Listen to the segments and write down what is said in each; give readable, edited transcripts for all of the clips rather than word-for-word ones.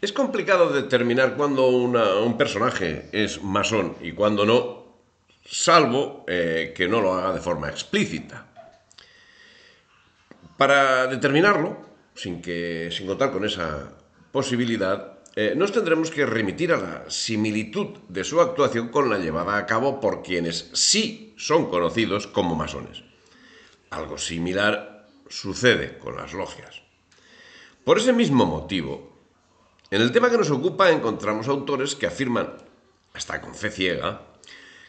Es complicado determinar cuándo un personaje es masón y cuándo no, salvo que no lo haga de forma explícita. Para determinarlo, sin contar con esa posibilidad, nos tendremos que remitir a la similitud de su actuación con la llevada a cabo por quienes sí son conocidos como masones. Algo similar sucede con las logias. Por ese mismo motivo, en el tema que nos ocupa encontramos autores que afirman, hasta con fe ciega,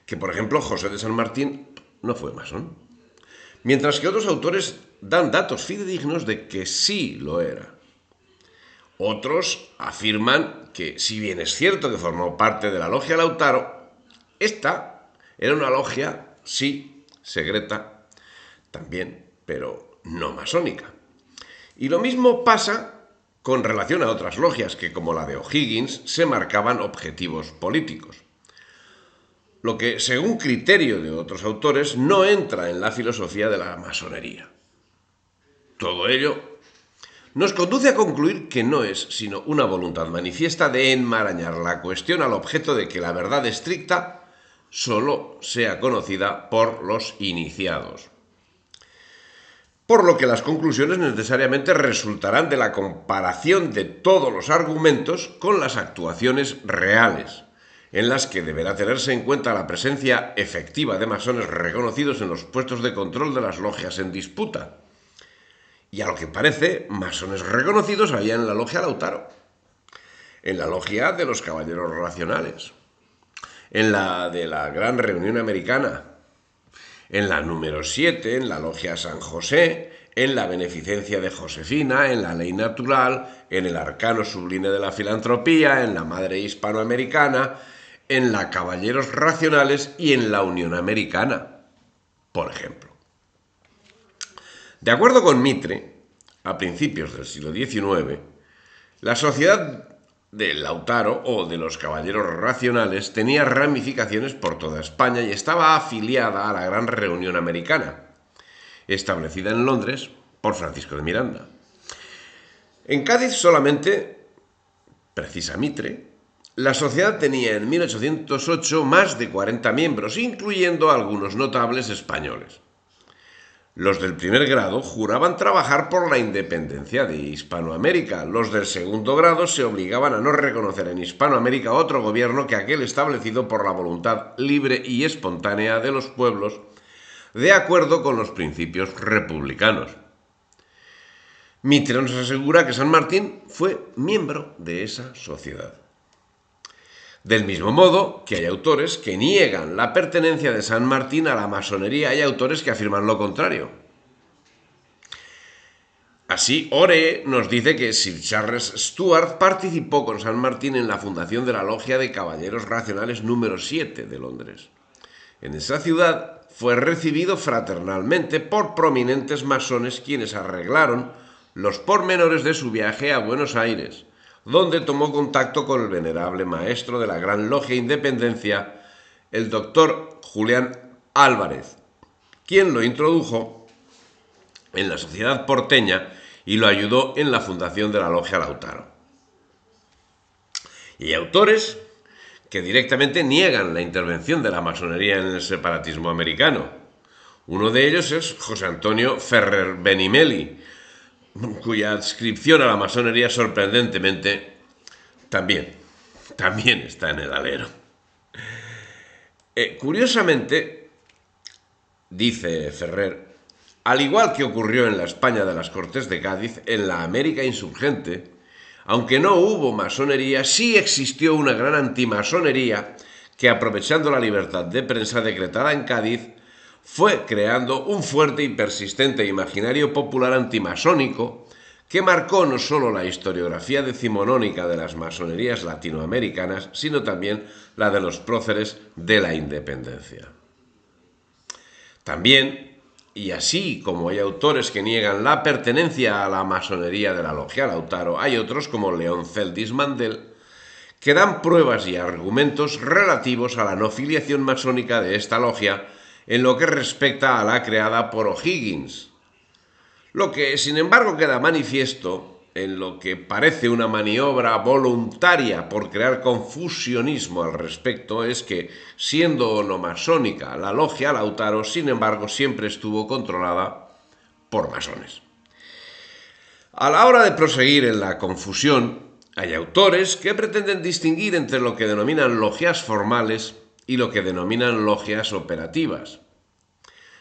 que por ejemplo José de San Martín no fue masón, mientras que otros autores dan datos fidedignos de que sí lo era. Otros afirman que, si bien es cierto que formó parte de la logia Lautaro, esta era una logia, sí, secreta, también, pero no masónica. Y lo mismo pasa con relación a otras logias que, como la de O'Higgins, se marcaban objetivos políticos. Lo que, según criterio de otros autores, no entra en la filosofía de la masonería. Todo ello nos conduce a concluir que no es sino una voluntad manifiesta de enmarañar la cuestión al objeto de que la verdad estricta solo sea conocida por los iniciados. Por lo que las conclusiones necesariamente resultarán de la comparación de todos los argumentos con las actuaciones reales, en las que deberá tenerse en cuenta la presencia efectiva de masones reconocidos en los puestos de control de las logias en disputa. Y a lo que parece, masones reconocidos había en la logia Lautaro, en la logia de los Caballeros Racionales, en la de la Gran Reunión Americana, en la número 7, en la logia San José, en la beneficencia de Josefina, en la ley natural, en el arcano sublime de la filantropía, en la madre hispanoamericana, en la Caballeros Racionales y en la Unión Americana, por ejemplo. De acuerdo con Mitre, a principios del siglo XIX, la sociedad de Lautaro o de los Caballeros Racionales tenía ramificaciones por toda España y estaba afiliada a la Gran Reunión Americana, establecida en Londres por Francisco de Miranda. En Cádiz solamente, precisa Mitre, la sociedad tenía en 1808 más de 40 miembros, incluyendo algunos notables españoles. Los del primer grado juraban trabajar por la independencia de Hispanoamérica. Los del segundo grado se obligaban a no reconocer en Hispanoamérica otro gobierno que aquel establecido por la voluntad libre y espontánea de los pueblos, de acuerdo con los principios republicanos. Mitre nos asegura que San Martín fue miembro de esa sociedad. Del mismo modo que hay autores que niegan la pertenencia de San Martín a la masonería, hay autores que afirman lo contrario. Así, Ore nos dice que Sir Charles Stuart participó con San Martín en la fundación de la Logia de Caballeros Racionales número 7 de Londres. En esa ciudad fue recibido fraternalmente por prominentes masones quienes arreglaron los pormenores de su viaje a Buenos Aires, donde tomó contacto con el venerable maestro de la Gran Logia Independencia, el doctor Julián Álvarez, quien lo introdujo en la sociedad porteña y lo ayudó en la fundación de la Logia Lautaro. Y hay autores que directamente niegan la intervención de la masonería en el separatismo americano. Uno de ellos es José Antonio Ferrer Benimeli, cuya adscripción a la masonería sorprendentemente también está en el alero. Curiosamente, dice Ferrer, al igual que ocurrió en la España de las Cortes de Cádiz, en la América insurgente, aunque no hubo masonería, sí existió una gran antimasonería que, aprovechando la libertad de prensa decretada en Cádiz, fue creando un fuerte y persistente imaginario popular antimasónico que marcó no solo la historiografía decimonónica de las masonerías latinoamericanas, sino también la de los próceres de la independencia. También, y así como hay autores que niegan la pertenencia a la masonería de la Logia Lautaro, hay otros como León Celdis Mandel, que dan pruebas y argumentos relativos a la no filiación masónica de esta logia en lo que respecta a la creada por O'Higgins. Lo que, sin embargo, queda manifiesto en lo que parece una maniobra voluntaria por crear confusionismo al respecto es que, siendo no masónica, la logia Lautaro, sin embargo, siempre estuvo controlada por masones. A la hora de proseguir en la confusión, hay autores que pretenden distinguir entre lo que denominan logias formales y lo que denominan logias operativas.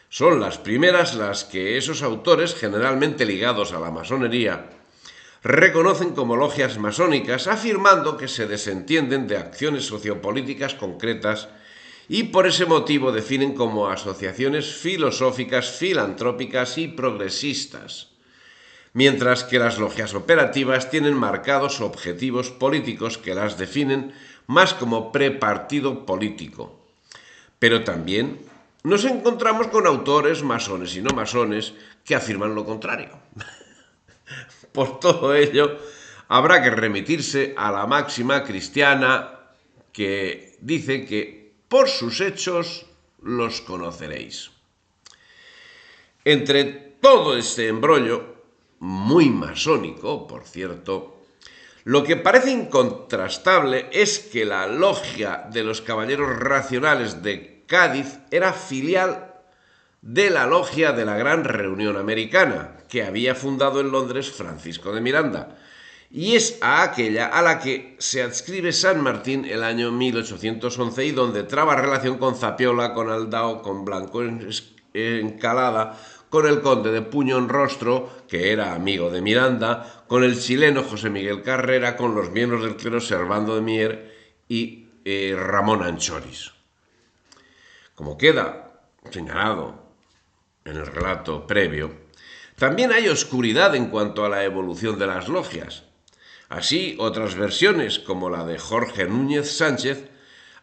Son las primeras las que esos autores, generalmente ligados a la masonería, reconocen como logias masónicas, afirmando que se desentienden de acciones sociopolíticas concretas y por ese motivo definen como asociaciones filosóficas, filantrópicas y progresistas, mientras que las logias operativas tienen marcados objetivos políticos que las definen más como prepartido político. Pero también nos encontramos con autores masones y no masones que afirman lo contrario. Por todo ello, habrá que remitirse a la máxima cristiana que dice que por sus hechos los conoceréis. Entre todo este embrollo, muy masónico, por cierto, lo que parece incontrastable es que la logia de los Caballeros Racionales de Cádiz era filial de la logia de la Gran Reunión Americana, que había fundado en Londres Francisco de Miranda, y es a aquella a la que se adscribe San Martín el año 1811 y donde traba relación con Zapiola, con Aldao, con Blanco Encalada, con el conde de Puño en Rostro, que era amigo de Miranda, con el chileno José Miguel Carrera, con los miembros del clero Servando de Mier y Ramón Anchoris. Como queda señalado en el relato previo, también hay oscuridad en cuanto a la evolución de las logias. Así, otras versiones, como la de Jorge Núñez Sánchez,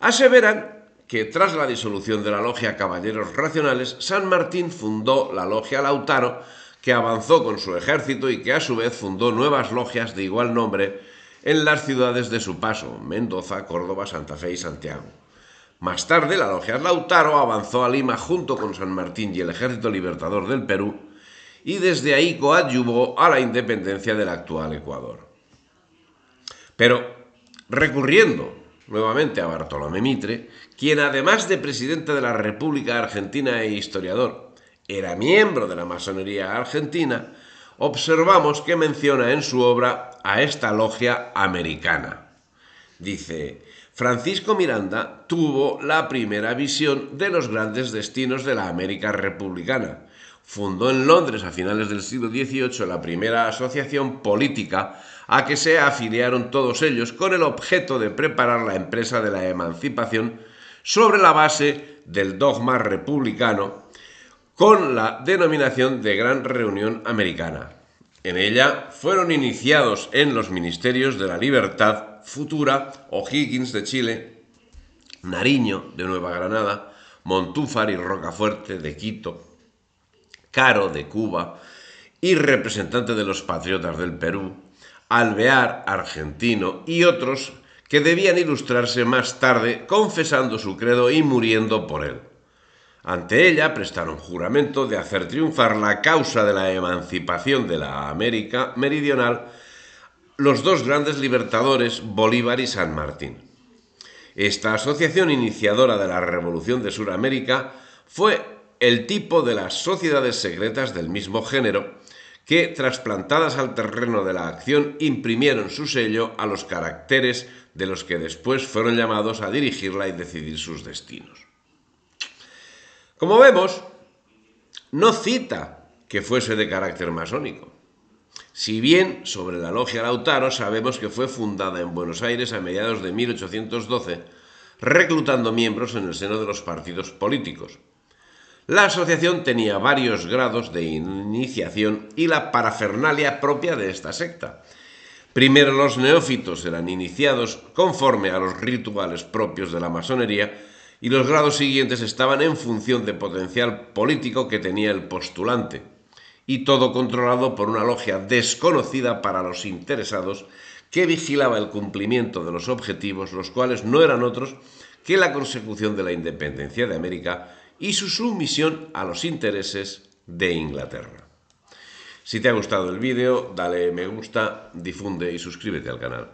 aseveran que tras la disolución de la logia Caballeros Racionales, San Martín fundó la logia Lautaro, que avanzó con su ejército y que a su vez fundó nuevas logias de igual nombre en las ciudades de su paso, Mendoza, Córdoba, Santa Fe y Santiago. Más tarde, la logia Lautaro avanzó a Lima junto con San Martín y el Ejército Libertador del Perú, y desde ahí coadyuvó a la independencia del actual Ecuador. Pero, recurriendo nuevamente a Bartolomé Mitre, quien además de presidente de la República Argentina e historiador, era miembro de la masonería argentina, observamos que menciona en su obra a esta logia americana. Dice: Francisco Miranda tuvo la primera visión de los grandes destinos de la América republicana. Fundó en Londres a finales del siglo XVIII la primera asociación política a que se afiliaron todos ellos con el objeto de preparar la empresa de la emancipación sobre la base del dogma republicano con la denominación de Gran Reunión Americana. En ella fueron iniciados en los ministerios de la Libertad Futura, O'Higgins de Chile, Nariño de Nueva Granada, Montúfar y Rocafuerte de Quito, Caro de Cuba y representante de los patriotas del Perú, Alvear argentino y otros que debían ilustrarse más tarde confesando su credo y muriendo por él. Ante ella prestaron juramento de hacer triunfar la causa de la emancipación de la América meridional los dos grandes libertadores, Bolívar y San Martín. Esta asociación iniciadora de la Revolución de Sudamérica fue el tipo de las sociedades secretas del mismo género que, trasplantadas al terreno de la acción, imprimieron su sello a los caracteres de los que después fueron llamados a dirigirla y decidir sus destinos. Como vemos, no cita que fuese de carácter masónico. Si bien sobre la logia Lautaro sabemos que fue fundada en Buenos Aires a mediados de 1812, reclutando miembros en el seno de los partidos políticos. La asociación tenía varios grados de iniciación y la parafernalia propia de esta secta. Primero los neófitos eran iniciados conforme a los rituales propios de la masonería y los grados siguientes estaban en función de potencial político que tenía el postulante, y todo controlado por una logia desconocida para los interesados que vigilaba el cumplimiento de los objetivos, los cuales no eran otros que la consecución de la independencia de América y su sumisión a los intereses de Inglaterra. Si te ha gustado el vídeo, dale me gusta, difunde y suscríbete al canal.